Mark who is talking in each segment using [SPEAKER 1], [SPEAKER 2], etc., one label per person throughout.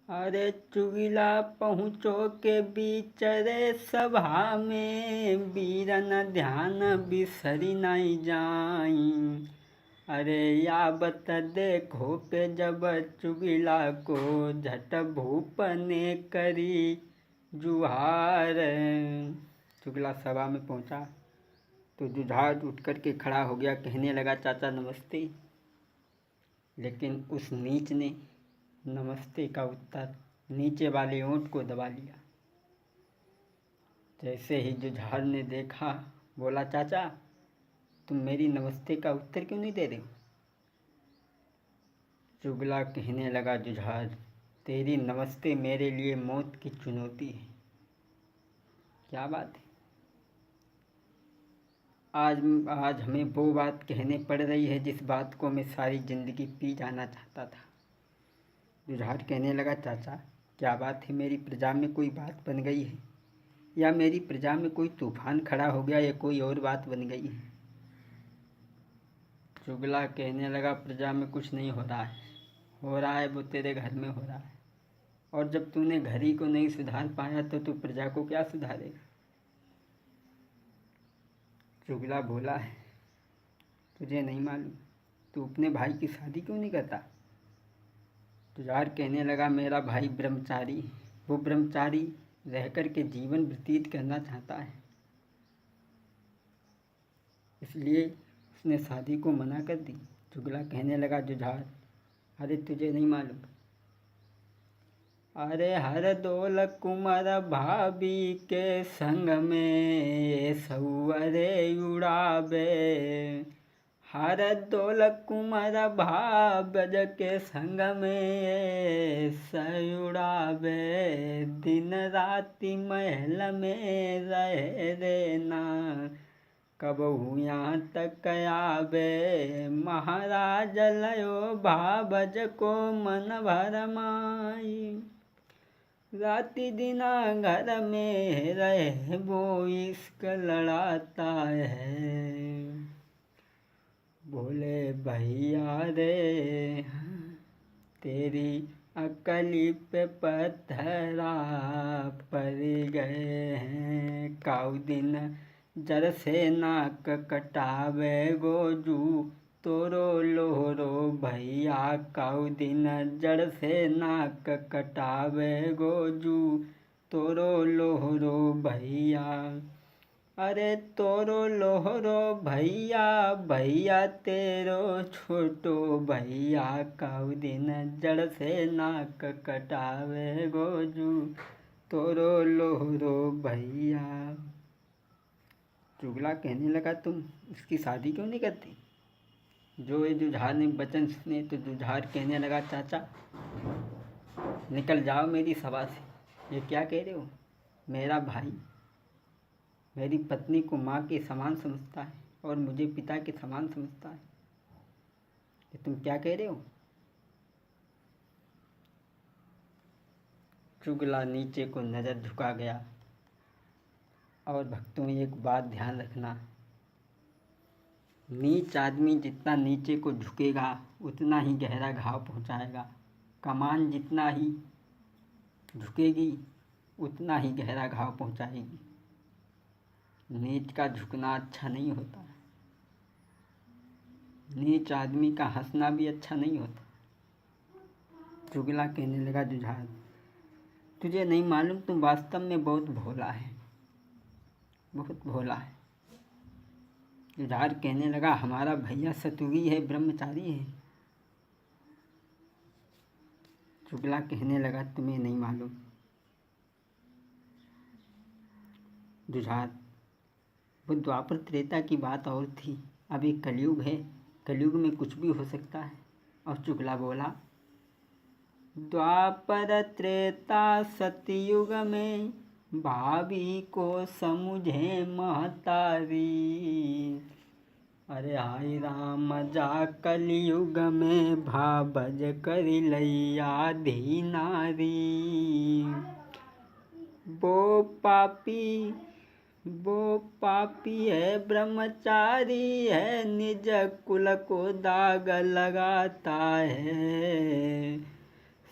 [SPEAKER 1] अरे चुगिला पहुँचो के बीच रे सभा में, बीरन ध्यान बिसरी नहीं जाई। अरे याबत देखो पे जब चुगिला को, झट भूप ने करी जुहार। चुगिला सभा में पहुंचा तो जुझार उठ कर के खड़ा हो गया, कहने लगा चाचा नमस्ते। लेकिन उस नीच ने नमस्ते का उत्तर नीचे वाले ओंठ को दबा लिया। जैसे ही जुझार ने देखा, बोला चाचा तुम मेरी नमस्ते का उत्तर क्यों नहीं दे रहे हो? चुगला कहने लगा जुझार, तेरी नमस्ते मेरे लिए मौत की चुनौती है। क्या बात है, आज हमें वो बात कहने पड़ रही है जिस बात को मैं सारी जिंदगी पी जाना चाहता था। जुझार कहने लगा चाचा क्या बात है, मेरी प्रजा में कोई बात बन गई है, या मेरी प्रजा में कोई तूफान खड़ा हो गया, या कोई और बात बन गई है? चुगला कहने लगा प्रजा में कुछ नहीं हो रहा है वो तेरे घर में हो रहा है। और जब तूने घर ही को नहीं सुधार पाया तो तू प्रजा को क्या सुधारेगा? चुगला बोला है तुझे नहीं मालूम, तू अपने भाई की शादी क्यों नहीं करता? जुझार कहने लगा मेरा भाई ब्रह्मचारी, वो ब्रह्मचारी रह कर के जीवन व्यतीत करना चाहता है, इसलिए उसने शादी को मना कर दी। चुगला कहने लगा जुझार अरे तुझे नहीं मालूम, अरे हर दौल कुमार भाभी के संग में सौवरे उड़ाबे। हर दौल कुमार भाभज के संग में सयुड़ाबे। दिन राति महल में रहे देना, कब यहाँ तक आबे। महाराज लयो भाभज को मन भर माई, राति दिना घर में रहे वो इश्क लड़ाता है। बोले भैया रे तेरी अकली पे पत्थरा पड़ गए हैं, काऊ दिन जर से नाक कटावे गोजू तोरो लोहरो भैया। काऊ दिन जड़ से नाक कटावे गोजू तोरो लोहरो भैया। अरे तोरो लोहरो भैया, भैया तेरो छोटो भैया। काऊ दिन जड़ से नाक कटावे गोजू तोरो लोहरो भैया। चुगला कहने लगा तुम उसकी शादी क्यों नहीं करती? जो ये जुझार ने वचन सुने तो जुझार कहने लगा चाचा निकल जाओ मेरी सभा से। ये क्या कह रहे हो? मेरा भाई मेरी पत्नी को माँ के समान समझता है और मुझे पिता के समान समझता है, ये तुम क्या कह रहे हो? चुगला नीचे को नज़र झुका गया। और भक्तों एक बात ध्यान रखना, नीच आदमी जितना नीचे को झुकेगा उतना ही गहरा घाव पहुंचाएगा। कमान जितना ही झुकेगी उतना ही गहरा घाव पहुंचाएगी। नीच का झुकना अच्छा नहीं होता, नीच आदमी का हंसना भी अच्छा नहीं होता। चुगला कहने लगा जुझार तुझे नहीं मालूम, तुम वास्तव में बहुत भोला है, बहुत भोला है। जुझार कहने लगा हमारा भैया सतुगी है, ब्रह्मचारी है। चुगला कहने लगा तुम्हें नहीं मालूम। जुझार वो द्वापर त्रेता की बात और थी, अब एक कलयुग है, कलयुग में कुछ भी हो सकता है। और चुगला बोला द्वापर त्रेता सतयुग में भाभी को समझे महतारी। अरे हाय राम जा कलयुग में भाभज कर लैया धी नारी। वो पापी है ब्रह्मचारी है, निज कुल को दाग लगाता है।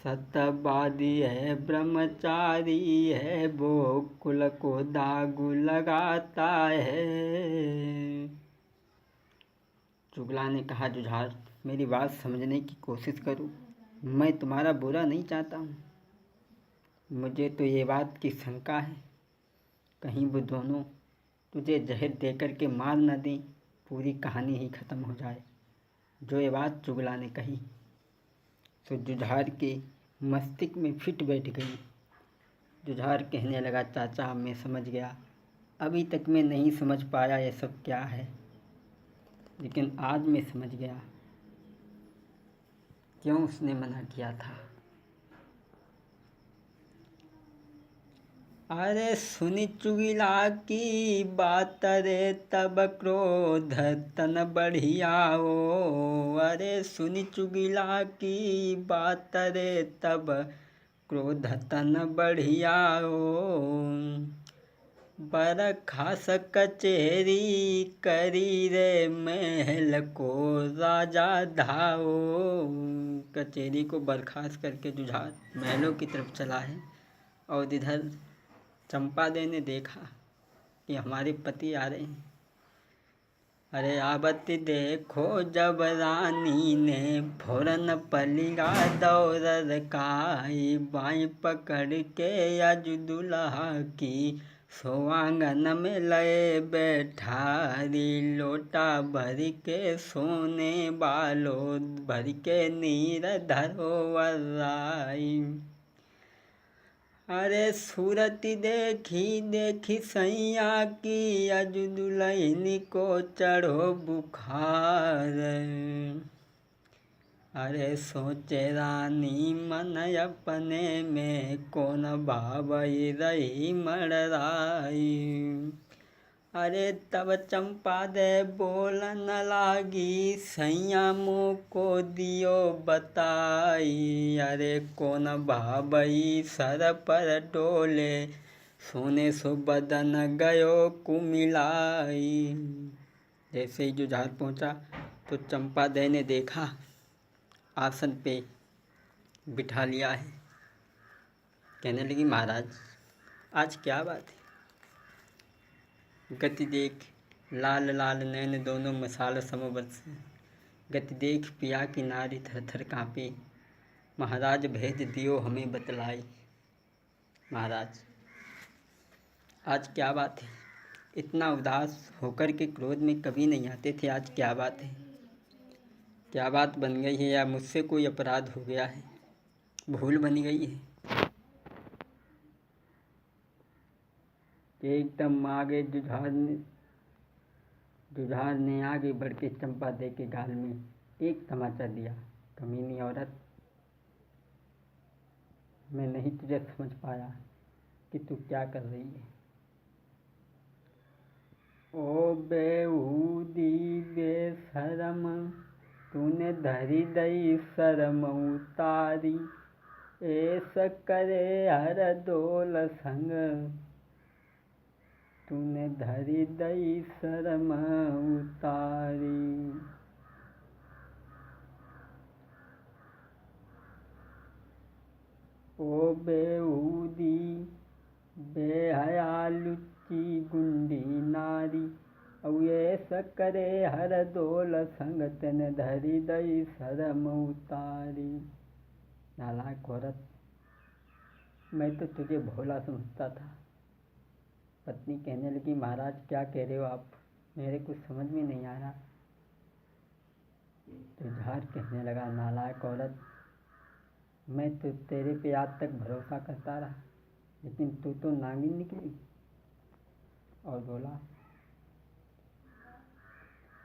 [SPEAKER 1] सत्यवादी है, ब्रह्मचारी है, वो कुल को दाग लगाता है। चुगला ने कहा, जुझार मेरी बात समझने की कोशिश करो, मैं तुम्हारा बुरा नहीं चाहता हूँ। मुझे तो ये बात की शंका है, कहीं वो दोनों तुझे जहर दे कर के मार न दें, पूरी कहानी ही ख़त्म हो जाए। जो ये बात चुगला ने कही तो जुझार के मस्तिष्क में फिट बैठ गई। जुझार कहने लगा, चाचा मैं समझ गया, अभी तक मैं नहीं समझ पाया ये सब क्या है, लेकिन आज मैं समझ गया क्यों उसने मना किया था। अरे सुनी चुगिला की बात रे, तब क्रोध तन बढ़ियाओ। अरे सुनी चुगिला की बात रे, तब क्रोध तन बढ़ियाओ। बरखास कचेरी करी रे, महल को राजा धाओ। कचेरी को बर्खास्त करके जुझार महलों की तरफ चला है, और इधर चंपादेव ने देखा कि हमारे पति आ रहे हैं। अरे आवत देखो जब रानी ने, फौरन पलिया दौड़ काई, बाई पकड़ के अज दुल्हा की, सोआंगन में लए बैठारी। लोटा भर के सोने बालो, भर के नीर धरोवराई। अरे सूरत देखी देखी सैया की, अज दुल्हन को चढ़ो बुखार। अरे सोचे रानी मन अपने में, कौन भावई रही मड़राई। अरे तब चंपा दे बोलन लागी, सैया मुँह को दियो बताई। अरे कौन भावई सर पर डोले, सोने सो बदन गयो कुमिलाई। जैसे ही जुझार पहुंचा तो चंपा दे ने देखा आसन पे बिठा लिया है। कहने लगी, महाराज आज क्या बात है, गति देख लाल लाल नैन दोनों मसाल समवर्ष। गति देख पिया की नारी थर थर काँपे, महाराज भेज दियो हमें बतलाई। महाराज आज क्या बात है, इतना उदास होकर के क्रोध में कभी नहीं आते थे, आज क्या बात है, क्या बात बन गई है, या मुझसे कोई अपराध हो गया है, भूल बन गई है। एकदम आगे जुझार ने आगे बढ़ के चंपा दे के गाल में एक तमाचा दिया। कमीनी औरत, मैं नहीं तुझे समझ पाया कि तू क्या कर रही है। ओ बेहूदी बेशरम, तूने धरी दई शर्म उतारी। ऐस करे हर डोल संग, तूने धरी दई शर्म उतारी। ओ बेहूदी बेहया लुच्ची गुंडी नारी, औ ऐसा करे हर डोल संग, तने धरी दई शर्म उतारी। नालायक औरत, मैं तो तुझे भोला समझता था। पत्नी कहने लगी, महाराज क्या कह रहे हो आप, मेरे कुछ समझ में नहीं आ रहा। जुझार कहने लगा, नालायक औरत, मैं तो तेरे पे आज तक भरोसा करता रहा, लेकिन तू तो नागिन निकली। और बोला,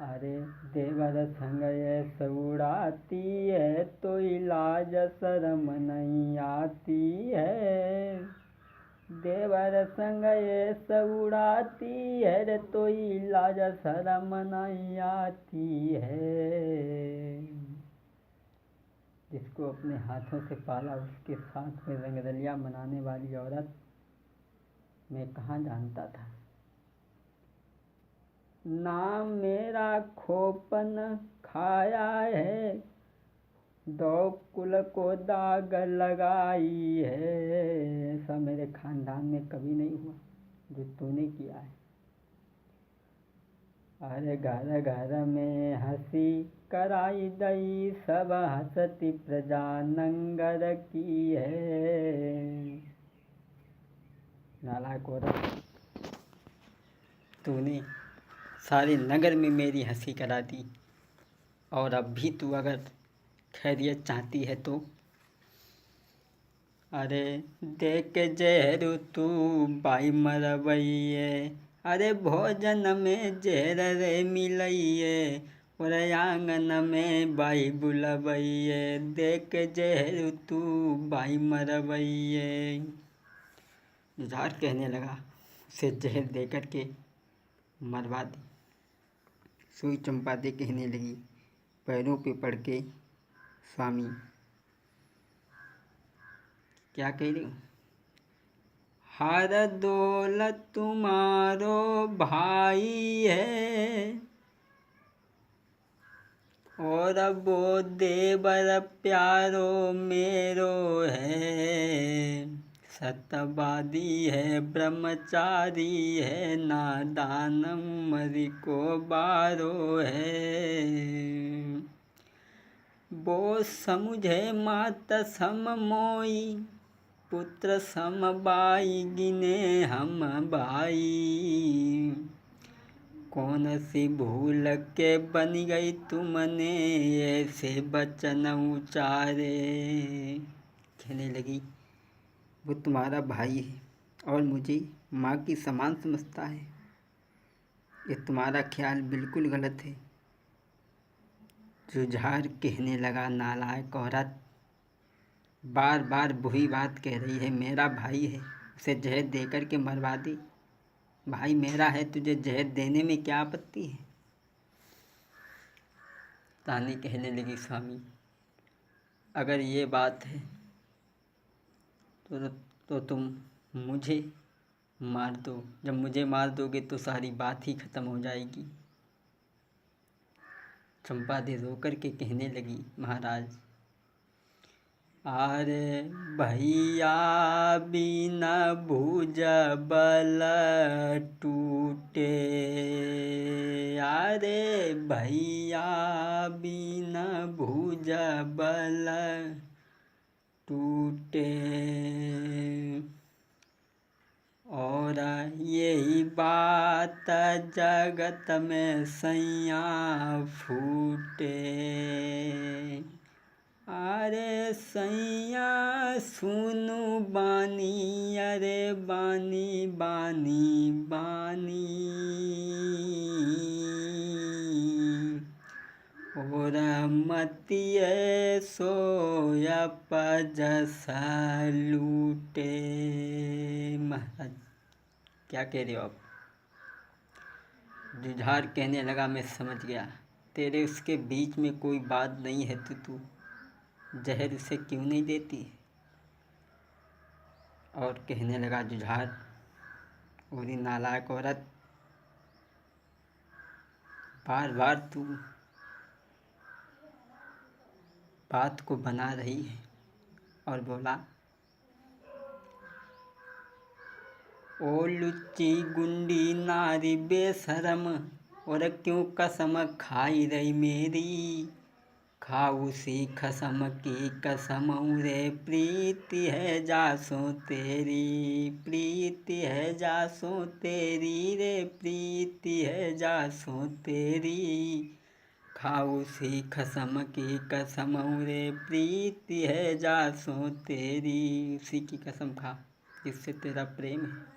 [SPEAKER 1] अरे देवर संग ये उड़ाती है, तो इलाज शर्म नहीं आती है। देवर संग ये उड़ाती है रे, तो इलाज शर्म नहीं आती है। जिसको अपने हाथों से पाला, उसके साथ में रंगरलिया मनाने वाली औरत मैं कहाँ जानता था। नाम मेरा खोपन खाया है, दो कुल को दाग लगाई है। ऐसा मेरे खानदान में कभी नहीं हुआ जो तूने किया है। अरे घर घर में हंसी कराई दई, सब हंसती प्रजा नंगर की है। नालायक औरत, तूने सारे नगर में मेरी हंसी करा दी, और अब भी तू अगर खैरियत चाहती है तो अरे देख जहर तू बाई मरवैये। अरे भोजन में जहर रे मिलइये, और आंगन में बाई बुलवैये। देख जहर तू बाई मरवैये। जुझार कहने लगा, उसे जहर दे कर के मरवा दी। सुई चंपा दे कहने लगी पैरों पे पड़ के, स्वामी क्या कह रही हूँ? हर दौलत तुम्हारो भाई है, और वो देवर प्यारो मेरो है। सत्यवादी है, ब्रह्मचारी है, नादान मरी को बारो है। वो समुझे मात सम मोई, पुत्र सम बाई गिने हम भाई। कौन सी भूल के बन गई तुमने, ऐसे बचन उचारे। कहने लगी वो तुम्हारा भाई है और मुझे माँ की समान समझता है। ये तुम्हारा ख्याल बिल्कुल गलत है। जुझार कहने लगा, नालायक औरत, बार बार वही बात कह रही है। मेरा भाई है, उसे जहर देकर के मरवा दे। भाई मेरा है, तुझे जहर देने में क्या आपत्ति है? तानी कहने लगी, स्वामी अगर ये बात है तो तुम मुझे मार दो। जब मुझे मार दोगे तो सारी बात ही ख़त्म हो जाएगी। चंपा दे रो कर के कहने लगी, महाराज अरे भैया बिना भुज बल टूटे। अरे भैया बिना भुज बल टूटे, और यही बात जगत में सैया फूटे। अरे सैया सुनु बानी, अरे बानी बानी बानी। और मतिये सोया पजस लूटे। महाराज क्या कह रहे हो आप? जुझार कहने लगा, मैं समझ गया तेरे उसके बीच में कोई बात नहीं है, तो तू जहर उसे क्यों नहीं देती? और कहने लगा जुझार, पूरी नालायक औरत, बार बार तू बात को बना रही है। और बोला, ओ लुच्ची गुंडी नारी बेशरम, और क्यों कसम खाई रही मेरी। खाऊ सी कसम की कसम रे, प्रीति है जासो तेरी। प्रीति है जासो तेरी रे, प्रीति है जासो तेरी। खाऊ सी कसम की कसम रे, प्रीति है जासो तेरी। उसी की कसम खा जिससे तेरा प्रेम है।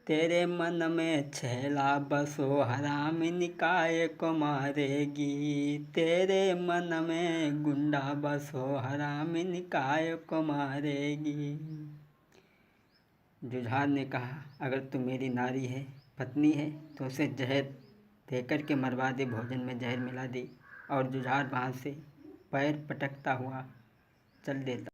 [SPEAKER 1] तेरे मन में छैला बसो, हराम निकाय को मारेगी। तेरे मन में गुंडा बसो, हराम निकाय को मारेगी। जुझार ने कहा, अगर तू मेरी नारी है, पत्नी है, तो उसे जहर देकर के मरवा दे, भोजन में जहर मिला दे। और जुझार वहाँ से पैर पटकता हुआ चल देता।